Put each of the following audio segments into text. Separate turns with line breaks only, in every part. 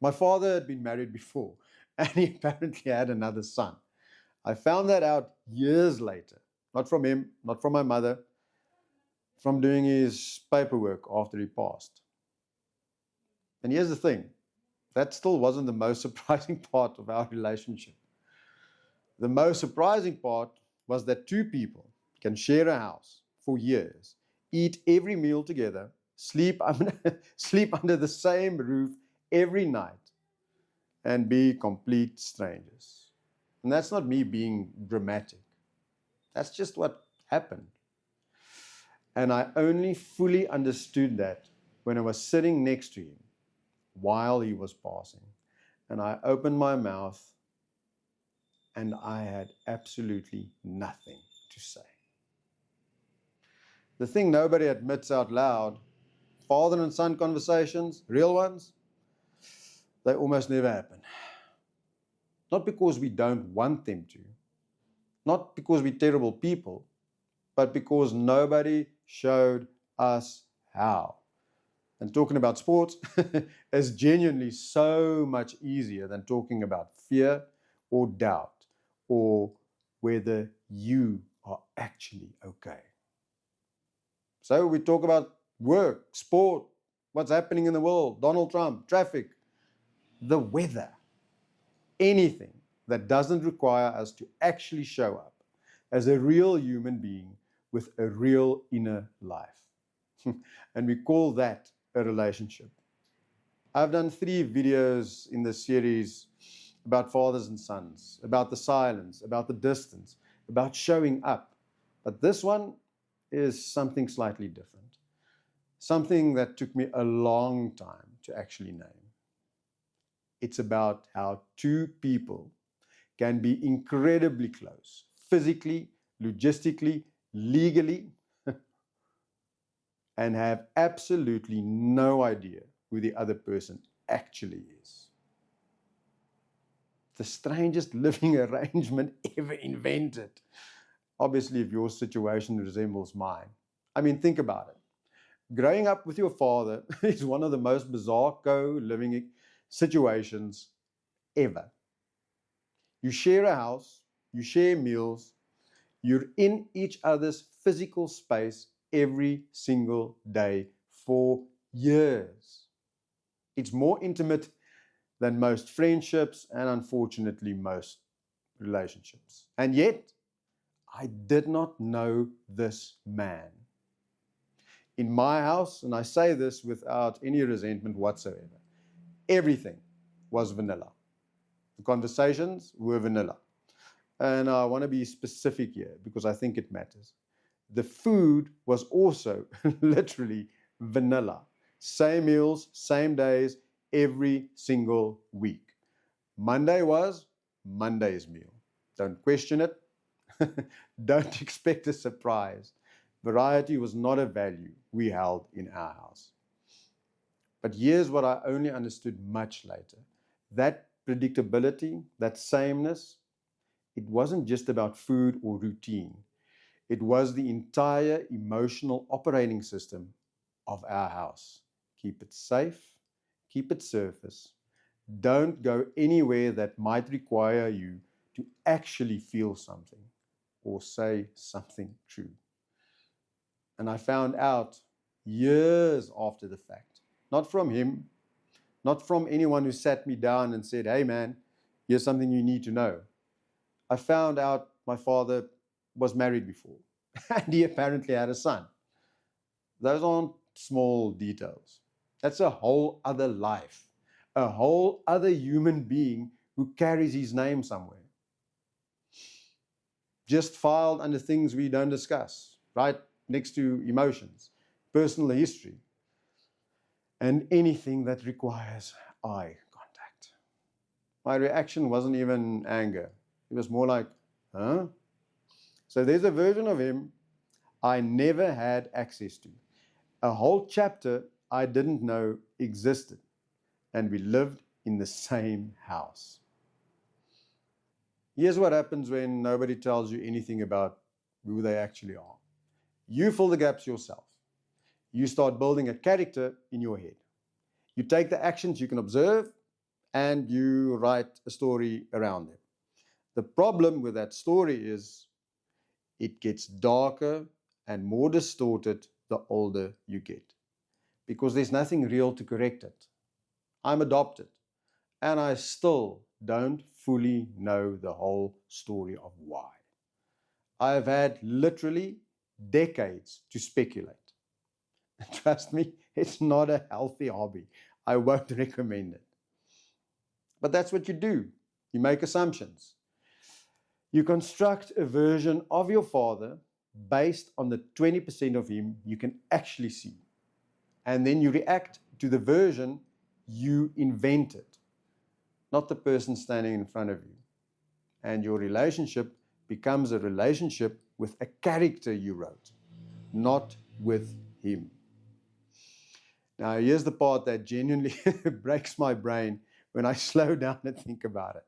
My father had been married before, and he apparently had another son. I found that out years later, not from him, not from my mother, from doing his paperwork after he passed. And here's the thing, that still wasn't the most surprising part of our relationship. The most surprising part was that two people can share a house for years, eat every meal together, sleep under the same roof every night, and be complete strangers. And that's not me being dramatic. That's just what happened. And I only fully understood that when I was sitting next to him while he was passing. And I opened my mouth and I had absolutely nothing to say. The thing nobody admits out loud, father and son conversations, real ones, they almost never happen. Not because we don't want them to, not because we're terrible people, but because nobody showed us how. And talking about sports is genuinely so much easier than talking about fear or doubt or whether you are actually okay. So we talk about work, sport, what's happening in the world, Donald Trump, traffic, the weather, anything that doesn't require us to actually show up as a real human being with a real inner life. And we call that a relationship. I've done 3 videos in this series about fathers and sons, about the silence, about the distance, about showing up. But this one is something slightly different. Something that took me a long time to actually name. It's about how two people can be incredibly close, physically, logistically, legally, and have absolutely no idea who the other person actually is. The strangest living arrangement ever invented. Obviously, if your situation resembles mine. I mean, think about it. Growing up with your father is one of the most bizarre co-living situations ever. You share a house, you share meals, you're in each other's physical space every single day for years. It's more intimate than most friendships and unfortunately most relationships. And yet, I did not know this man. In my house, and I say this without any resentment whatsoever, everything was vanilla. The conversations were vanilla. And I want to be specific here because I think it matters. The food was also literally vanilla. Same meals, same days, every single week. Monday was Monday's meal. Don't question it. Don't expect a surprise. Variety was not a value we held in our house. But here's what I only understood much later. That predictability, that sameness, it wasn't just about food or routine. It was the entire emotional operating system of our house. Keep it safe, keep it surface. Don't go anywhere that might require you to actually feel something or say something true. And I found out years after the fact, not from him, not from anyone who sat me down and said, hey man, here's something you need to know. I found out my father was married before and he apparently had a son. Those aren't small details. That's a whole other life, a whole other human being who carries his name somewhere. Just filed under things we don't discuss, right next to emotions, personal history, and anything that requires eye contact. My reaction wasn't even anger. It was more like, huh? So there's a version of him I never had access to. A whole chapter I didn't know existed. And we lived in the same house. Here's what happens when nobody tells you anything about who they actually are. You fill the gaps yourself. You start building a character in your head. You take the actions you can observe and you write a story around them. The problem with that story is it gets darker and more distorted the older you get, because there's nothing real to correct it. I'm adopted, and I still don't fully know the whole story of why. I've had literally decades to speculate. Trust me, it's not a healthy hobby. I won't recommend it. But that's what you do. You make assumptions. You construct a version of your father based on the 20% of him you can actually see. And then you react to the version you invented, not the person standing in front of you. And your relationship becomes a relationship with a character you wrote, not with him. Now, here's the part that genuinely breaks my brain when I slow down and think about it.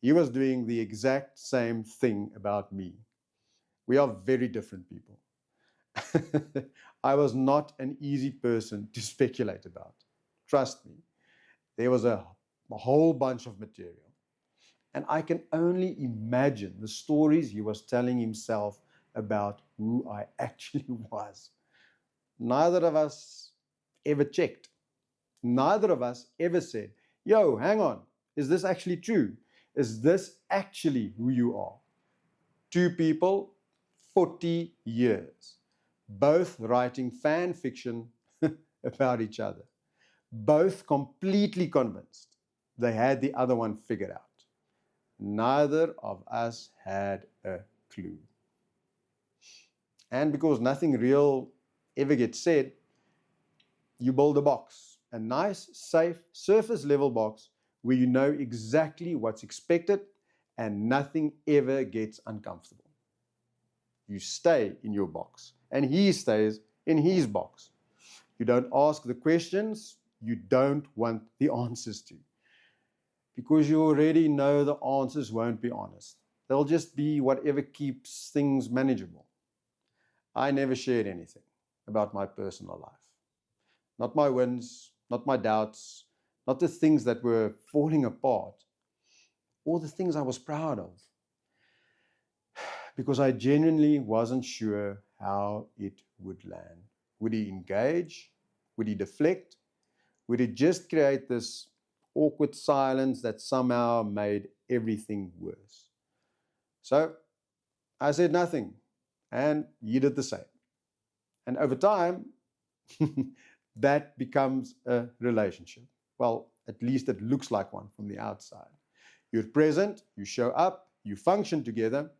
He was doing the exact same thing about me. We are very different people. I was not an easy person to speculate about. Trust me. There was a whole bunch of material. And I can only imagine the stories he was telling himself about who I actually was. Neither of us ever checked. Neither of us ever said, yo, hang on, is this actually true? Is this actually who you are? Two people, 40 years, both writing fan fiction about each other, both completely convinced they had the other one figured out. Neither of us had a clue. And because nothing real ever gets said, you build a box, a nice, safe, surface level box where you know exactly what's expected and nothing ever gets uncomfortable. You stay in your box and he stays in his box. You don't ask the questions you don't want the answers to, because you already know the answers won't be honest. They'll just be whatever keeps things manageable. I never shared anything about my personal life. Not my wins, not my doubts, not the things that were falling apart, or the things I was proud of. Because I genuinely wasn't sure how it would land. Would he engage? Would he deflect? Would he just create this awkward silence that somehow made everything worse? So I said nothing, and he did the same. And over time, that becomes a relationship. Well, at least it looks like one from the outside. You're present, you show up, you function together,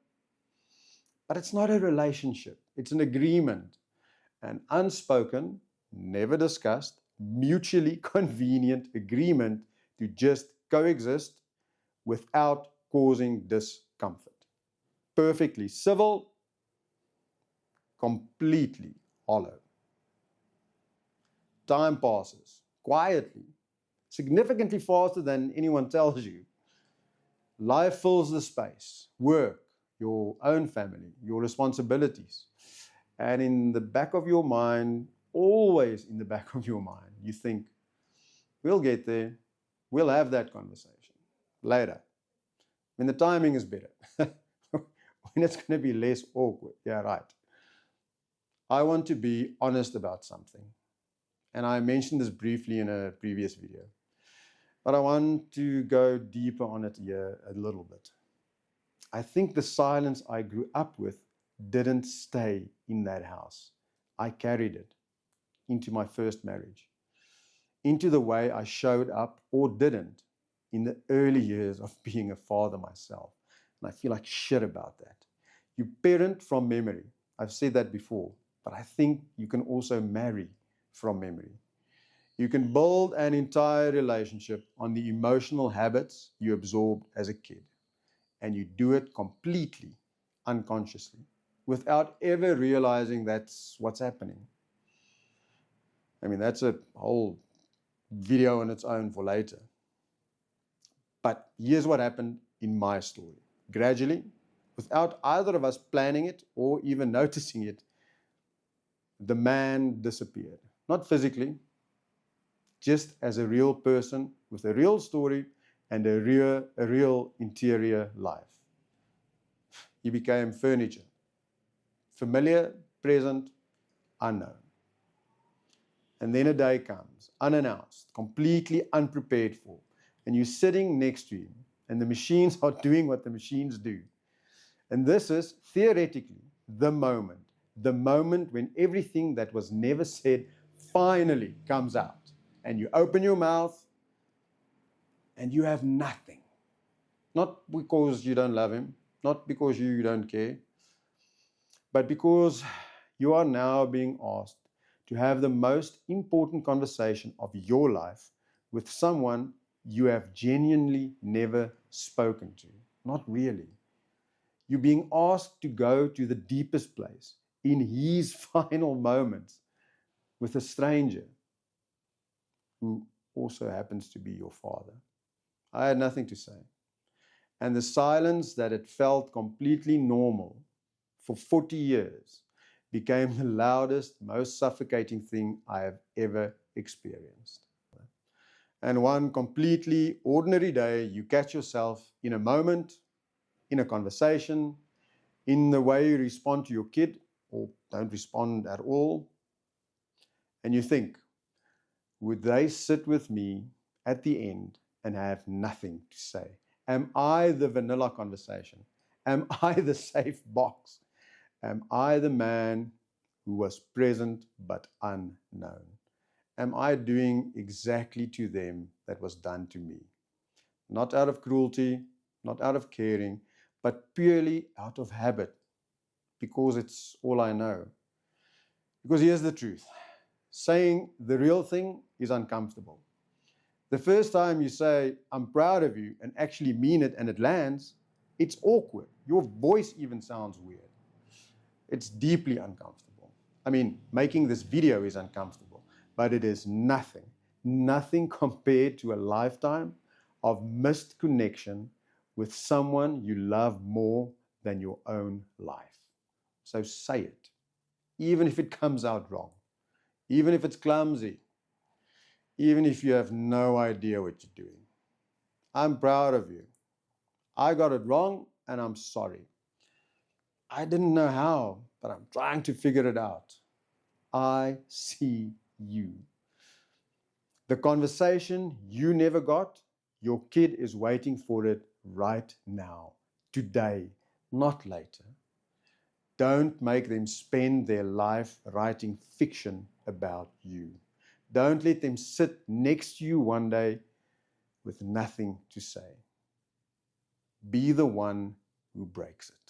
but it's not a relationship. It's an agreement, an unspoken, never discussed, mutually convenient agreement to just coexist without causing discomfort. Perfectly civil, completely hollow. Time passes quietly, significantly faster than anyone tells you. Life fills the space, work, your own family, your responsibilities. And in the back of your mind, always in the back of your mind, you think, we'll get there, we'll have that conversation later, when the timing is better, when it's going to be less awkward. Yeah, right. I want to be honest about something. And I mentioned this briefly in a previous video, but I want to go deeper on it here a little bit. I think the silence I grew up with didn't stay in that house. I carried it into my first marriage, into the way I showed up or didn't in the early years of being a father myself. And I feel like shit about that. You parent from memory. I've said that before, but I think you can also marry from memory. You can build an entire relationship on the emotional habits you absorbed as a kid. And you do it completely unconsciously without ever realizing that's what's happening. I mean, that's a whole video on its own for later. But here's what happened in my story. Gradually, without either of us planning it or even noticing it, the man disappeared. Not physically, just as a real person with a real story and a real interior life. He became furniture. Familiar, present, unknown. And then a day comes, unannounced, completely unprepared for, and you're sitting next to him, and the machines are doing what the machines do. And this is, theoretically, the moment when everything that was never said finally comes out. And you open your mouth, and you have nothing. Not because you don't love him, not because you don't care, but because you are now being asked to have the most important conversation of your life with someone you have genuinely never spoken to. Not really. You're being asked to go to the deepest place in his final moments with a stranger who also happens to be your father. I had nothing to say. And the silence that had felt completely normal for 40 years became the loudest, most suffocating thing I have ever experienced. And one completely ordinary day, you catch yourself in a moment, in a conversation, in the way you respond to your kid, or don't respond at all, and you think, would they sit with me at the end and have nothing to say? Am I the vanilla conversation? Am I the safe box? Am I the man who was present but unknown? Am I doing exactly to them that was done to me? Not out of cruelty, not out of caring, but purely out of habit, because it's all I know. Because here's the truth. Saying the real thing is uncomfortable. The first time you say, I'm proud of you, and actually mean it, and it lands, it's awkward. Your voice even sounds weird. It's deeply uncomfortable. I mean, making this video is uncomfortable, but it is nothing compared to a lifetime of missed connection with someone you love more than your own life. So say it, even if it comes out wrong, even if it's clumsy, even if you have no idea what you're doing. I'm proud of you. I got it wrong, and I'm sorry. I didn't know how, but I'm trying to figure it out. I see you. The conversation you never got, your kid is waiting for it right now, today, not later. Don't make them spend their life writing fiction about you. Don't let them sit next to you one day with nothing to say. Be the one who breaks it.